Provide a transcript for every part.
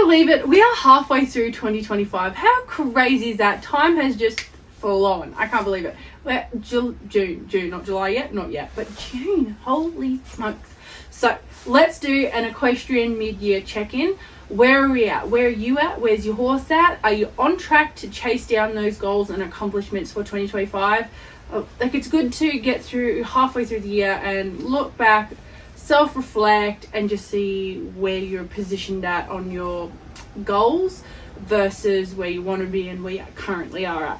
believe it? We are halfway through 2025. How crazy is that? Time has just flown. I can't believe it. We're June, not July yet, not yet, but June. Holy smokes. So let's do an equestrian mid-year check-in. Where are we at? Where are you at? Where's your horse at? Are you on track to chase down those goals and accomplishments for 2025? Like, it's good to get through halfway through the year and look back, self-reflect, and just see where you're positioned at on your goals versus where you want to be and where you currently are at.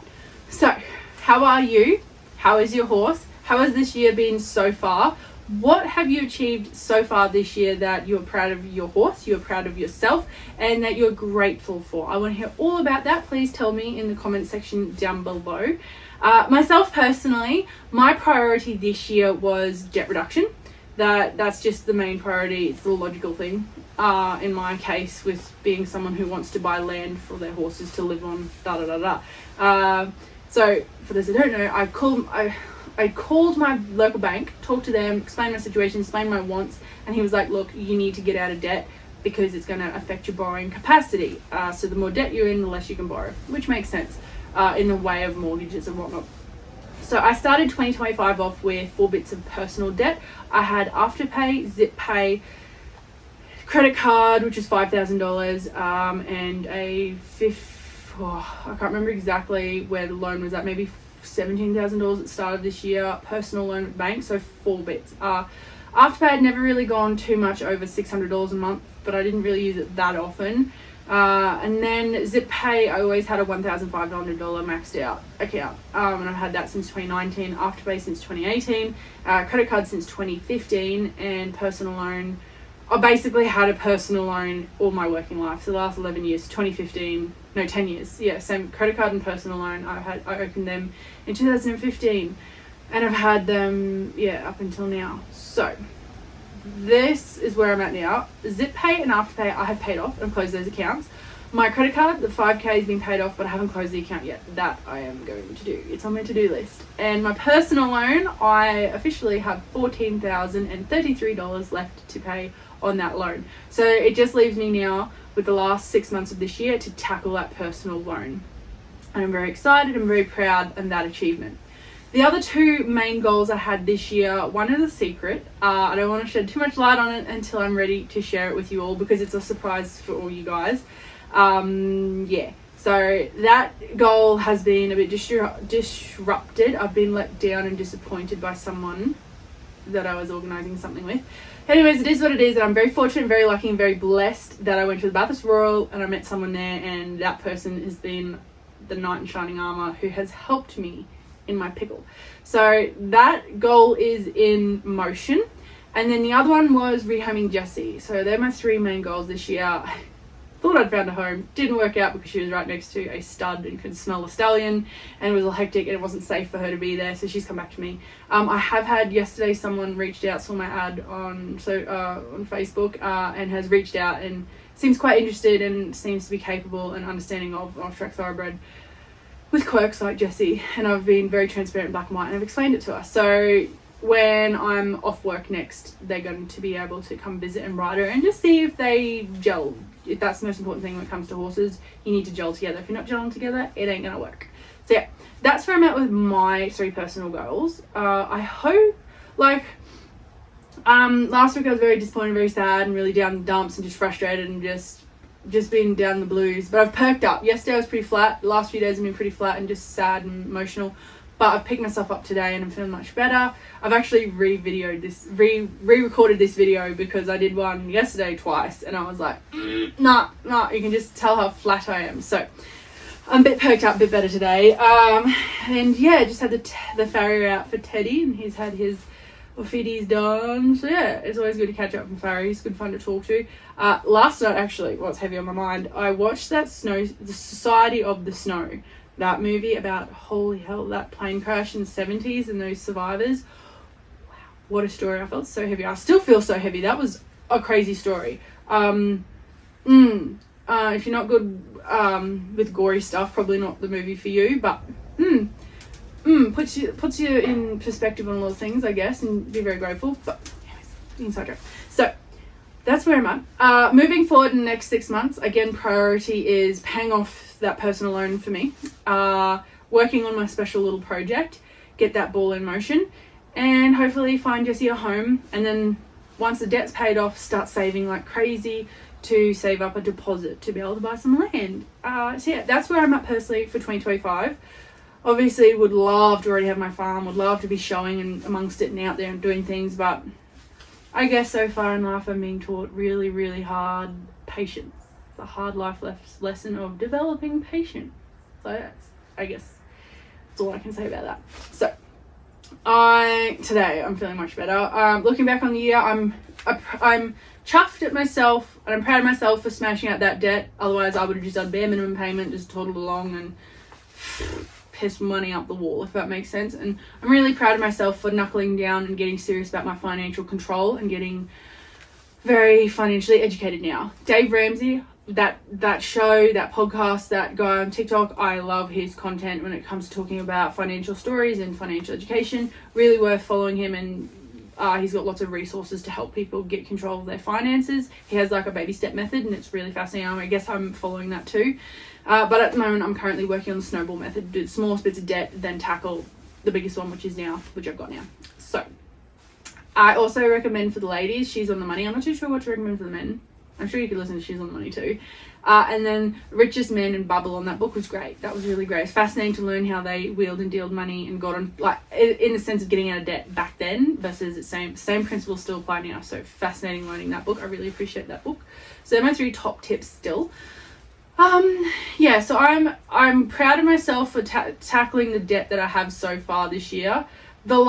So, how are you? How is your horse? How has this year been so far? What have you achieved so far this year that you're proud of your horse, you're proud of yourself, and that you're grateful for? I want to hear all about that. Please tell me in the comment section down below. Myself personally, my priority this year was debt reduction. That's just the main priority. It's the logical thing in my case, with being someone who wants to buy land for their horses to live on, so for those who don't know, I called my local bank, talked to them, explained my situation, explained my wants, and he was like, look, you need to get out of debt because it's going to affect your borrowing capacity. So the more debt you're in, the less you can borrow, which makes sense in the way of mortgages and whatnot. So I started 2025 off with 4 bits of personal debt. I had Afterpay, ZipPay, credit card, which is $5,000, and I can't remember exactly where the loan was at, maybe $17,000 at the start of this year, personal loan at bank, so 4 bits. Afterpay had never really gone too much over $600 a month, but I didn't really use it that often. And then ZipPay, I always had a $1,500 maxed out account, and I've had that since 2019, Afterpay since 2018, credit card since 2015, and personal loan, I basically had a personal loan all my working life, so the last 11 years, 10 years, yeah, same credit card and personal loan. I opened them in 2015, and I've had them, up until now. So this is where I'm at now. ZipPay and Afterpay, I have paid off and closed those accounts. My credit card, the $5,000 has been paid off, but I haven't closed the account yet. That I am going to do. It's on my to-do list. And my personal loan, I officially have $14,033 left to pay on that loan. So it just leaves me now with the last 6 months of this year to tackle that personal loan. And I'm very excited, I'm very proud of that achievement. The other 2 main goals I had this year, one is a secret. I don't want to shed too much light on it until I'm ready to share it with you all, because it's a surprise for all you guys. So that goal has been a bit disrupted. I've been let down and disappointed by someone that I was organising something with. Anyways, it is what it is, and I'm very fortunate, very lucky, and very blessed that I went to the Bathurst Royal and I met someone there, and that person has been the knight in shining armour who has helped me in my pickle. So that goal is in motion. And then the other one was rehoming Jessie. So they're my 3 main goals this year. Thought I'd found a home, didn't work out because she was right next to a stud and could smell the stallion, and it was all hectic and it wasn't safe for her to be there, so she's come back to me. I have had yesterday someone reached out, saw my ad on Facebook, and has reached out and seems quite interested and seems to be capable and understanding of track thoroughbred with quirks like Jessie, and I've been very transparent, black and white, and I've explained it to her. So when I'm off work next, they're going to be able to come visit and ride her and just see if they gel. If that's the most important thing when it comes to horses, you need to gel together. If you're not gelling together, it ain't gonna work. So yeah, that's where I'm at with my 3 personal goals. I hope, last week I was very disappointed, very sad, and really down in the dumps and just frustrated and just being down the blues. But I've perked up. Yesterday I was pretty flat. The last few days have been pretty flat and just sad and emotional. But I've picked myself up today and I'm feeling much better. I've actually re-recorded this video because I did one yesterday twice, and I was like, nah, you can just tell how flat I am. So I'm a bit perked up, a bit better today. And yeah, just had the farrier out for Teddy, and he's had his fitties done. So yeah, it's always good to catch up from farriers. It's good fun to talk to. Last night, actually, what's heavy on my mind, I watched the Society of the Snow. That movie about, holy hell, that plane crash in the 70s and those survivors. Wow, what a story. I felt so heavy. I still feel so heavy. That was a crazy story. If you're not good with gory stuff, probably not the movie for you, but puts you in perspective on a lot of things, I guess, and be very grateful. But anyways, inside joke. So that's where I'm at. Moving forward in the next 6 months, again, priority is paying off that personal loan for me, working on my special little project, get that ball in motion, and hopefully find Jessie a home. And then once the debt's paid off, start saving like crazy to save up a deposit to be able to buy some land. So yeah, that's where I'm at personally for 2025. Obviously, would love to already have my farm, would love to be showing and amongst it and out there and doing things, but I guess so far in life I'm being taught really, really hard patience. The hard life lesson of developing patience. So I guess that's all I can say about that. So today I'm feeling much better. Looking back on the year, I'm chuffed at myself and I'm proud of myself for smashing out that debt. Otherwise, I would have just done bare minimum payment, just toddled along and pissed money up the wall, if that makes sense. And I'm really proud of myself for knuckling down and getting serious about my financial control and getting very financially educated now. Dave Ramsey, that show, that podcast, that guy on TikTok, I love his content when it comes to talking about financial stories and financial education. Really worth following him, and he's got lots of resources to help people get control of their finances. He has like a baby step method and it's really fascinating. I guess I'm following that too. But at the moment I'm currently working on the snowball method, do small bits of debt, then tackle the biggest one, which I've got now. So I also recommend for the ladies, She's on the Money. I'm not too sure what to recommend for the men. I'm sure you could listen to She's on the Money too. And then Richest Men and Bubble on that book was great. That was really great. It's fascinating to learn how they wheeled and dealed money and got on, like, in the sense of getting out of debt back then versus the same principles still apply now. So fascinating learning that book. I really appreciate that book. So they're my 3 top tips still. Yeah, so I'm proud of myself for tackling the debt that I have so far this year. May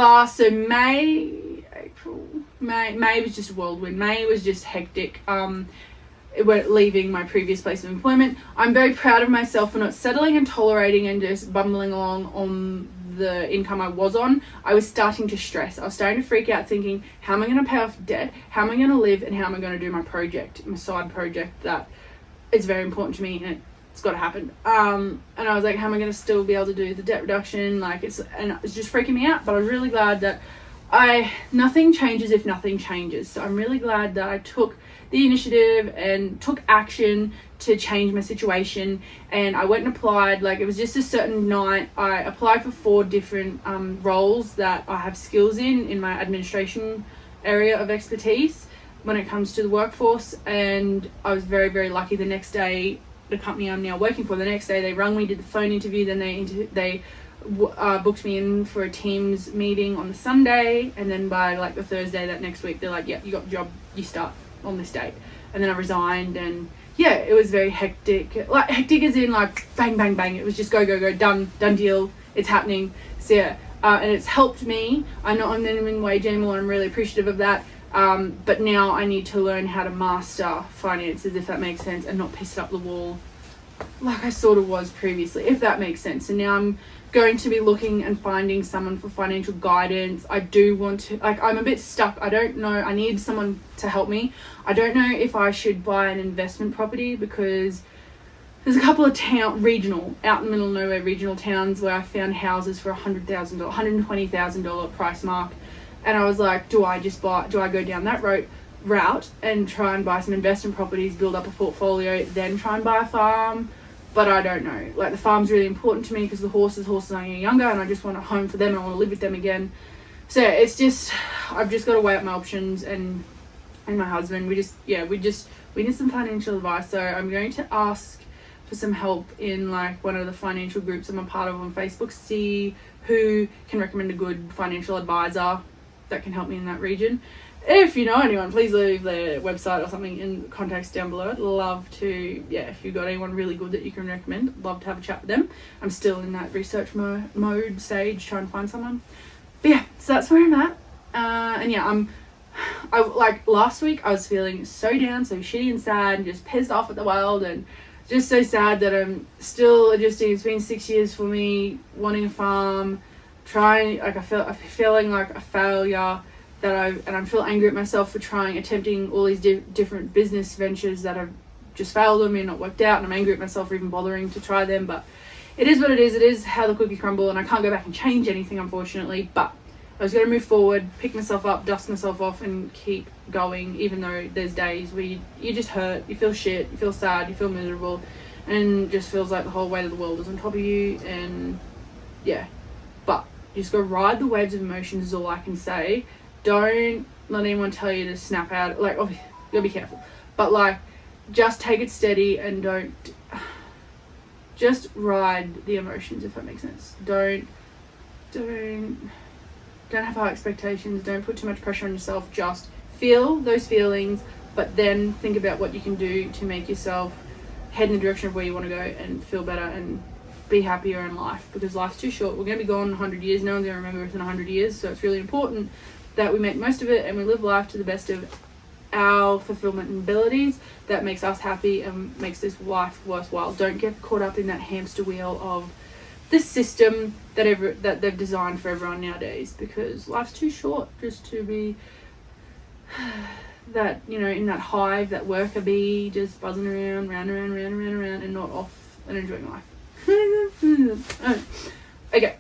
was just a whirlwind. May was just hectic. Leaving my previous place of employment. I'm very proud of myself for not settling and tolerating and just bumbling along on the income I was on. I was starting to stress. I was starting to freak out thinking, how am I going to pay off debt? How am I going to live? And how am I going to do my side project that is very important to me and it's got to happen. And I was like, how am I going to still be able to do the debt reduction? It's just freaking me out. But I was really glad that nothing changes if nothing changes. So I'm really glad that I took the initiative and took action to change my situation, and I went and applied. Like, it was just a certain night I applied for 4 different roles that I have skills in my administration area of expertise when it comes to the workforce. And I was very, very lucky. The next day, the company I'm now working for, the next day they rung me, did the phone interview, then they booked me in for a Teams meeting on the Sunday, and then by like the Thursday that next week they're like, yeah, you got the job, you start on this date. And then I resigned, and yeah, it was very hectic. Like, hectic as in like bang bang bang. It was just go go go, done deal, it's happening. So yeah, and it's helped me. I'm not on minimum wage anymore. I'm really appreciative of that. But now I need to learn how to master finances, if that makes sense, and not piss it up the wall like I sort of was previously, if that makes sense. And now I'm going to be looking and finding someone for financial guidance. I do want to, I'm a bit stuck. I don't know. I need someone to help me. I don't know if I should buy an investment property, because there's a couple of regional, out in the middle of nowhere regional towns where I found houses for $100,000, $120,000 price mark. And I was like, do I go down that route and try and buy some investment properties, build up a portfolio, then try and buy a farm? But I don't know. Like, the farm's really important to me because the horses are getting younger, and I just want a home for them and I want to live with them again. So it's just, I've just got to weigh up my options, and my husband, we need some financial advice. So I'm going to ask for some help in like one of the financial groups I'm a part of on Facebook, see who can recommend a good financial advisor that can help me in that region. If you know anyone, please leave their website or something in contacts down below. I'd love to, if you've got anyone really good that you can recommend, I'd love to have a chat with them. I'm still in that research mode stage, trying to find someone. But yeah, so that's where I'm at. And yeah, last week I was feeling so down, so shitty and sad, and just pissed off at the world, and just so sad that I'm still adjusting. It's been 6 years for me, wanting a farm, feeling like a failure. I feel angry at myself for attempting all these different business ventures that have just failed on me and not worked out, and I'm angry at myself for even bothering to try them. But it is what it is. It is how the cookie crumble, and I can't go back and change anything, unfortunately. But I was going to move forward, pick myself up, dust myself off, and keep going, even though there's days where you just hurt, you feel shit, you feel sad, you feel miserable, and just feels like the whole weight of the world is on top of you. And yeah, but you just go ride the waves of emotions is all I can say. Don't let anyone tell you to snap out. Like, oh, you gotta be careful, but like, just take it steady and don't just ride the emotions, if that makes sense. Don't have high expectations. Don't put too much pressure on yourself. Just feel those feelings, but then think about what you can do to make yourself head in the direction of where you want to go and feel better and be happier in life, because life's too short. We're going to be gone in 100 years. No one's going to remember us in 100 years, so it's really important that we make most of it and we live life to the best of our fulfillment and abilities. That makes us happy and makes this life worthwhile. Don't get caught up in that hamster wheel of the system that they've designed for everyone nowadays, because life's too short just to be that, you know, in that hive, that worker bee, just buzzing around, round and not off and enjoying life. Okay,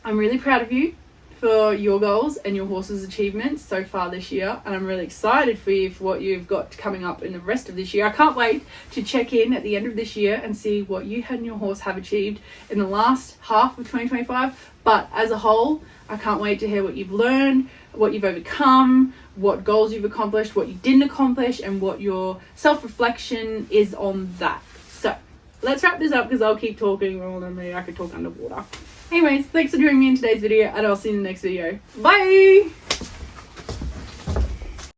I'm really proud of you for your goals and your horse's achievements so far this year, and I'm really excited for you for what you've got coming up in the rest of this year. I can't wait to check in at the end of this year and see what you and your horse have achieved in the last half of 2025. But as a whole, I can't wait to hear what you've learned, what you've overcome, what goals you've accomplished, what you didn't accomplish, and what your self-reflection is on that. So let's wrap this up, because I'll keep talking more than me. I could talk underwater. Anyways, thanks for joining me in today's video, and I'll see you in the next video. Bye!